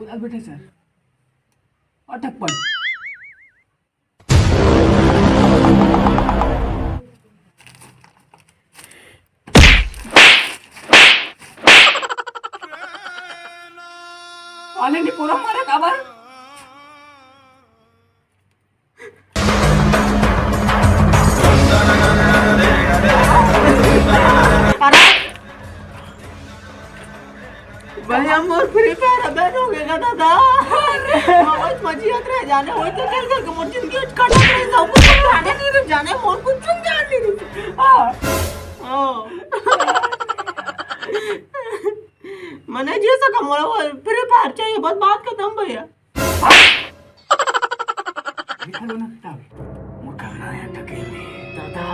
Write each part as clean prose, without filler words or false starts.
उदास बैठे सर अटक पण आले नी पोरं मारा काबर भाई हम और फ्री फायर बैन हो गए दादा बहुत मजियत रह जाने होय तो कर कर मोर जिंदगी कट रहे सब कुछ जाने नहीं रह जाने मोर कुछ जान नहीं रही हां मने जे सका मोर फ्री फायर चाहिए बस बात खत्म भैया निकालो ना तब मुकरना है टकेले दादा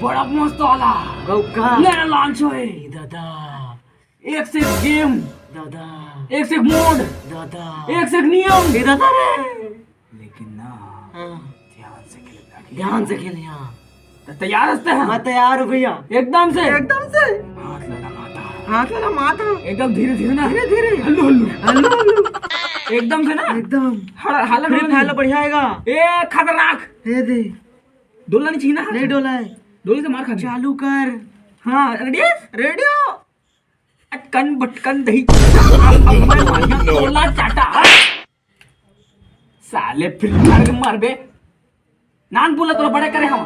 बड़ा मस्त वाला गौका नया लॉन्च होए दादा एक से एक गेम दादा एक से एक मोड दादा एक से एक नियम दादा रे लेकिन ना ध्यान से खेल यहाँ तो तैयार हंसते हैं मैं तैयार हूँ भैया एकदम से हाथ लगा माथा एकदम धीरे धीरे ना धीरे धीरे हल्लू हल्लू हल्लो हल्लो एकदम से ना एकदम हालत हाल बढ़िया आएगा ए खतरनाक दे दे डोलना नहीं चाहिए ना नहीं डोला है डोले से मार खा चालू कर हाँ रेडी रेडियो अटकन बटकन दही तोला चाटा साले फिर मार बे नान बोला तो बड़े करे हम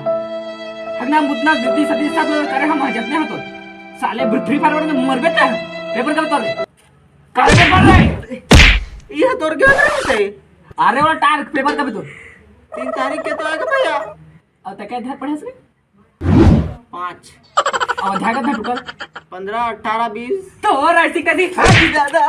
हगना मुतना गद्दी सदी सब करे हम जतने हो तो साले फ्री फायर में मर बेटा पेपर कब तोड़ करे पेपर रे ये तोड़ क्या नहीं से अरे वाला टार पेपर कब तो 3 तारीख के तो आएगा भैया और तक अध्याय पढ़े से 5 और अध्याय का टोटल 15 18 20 तो और ऐसी कदी दादा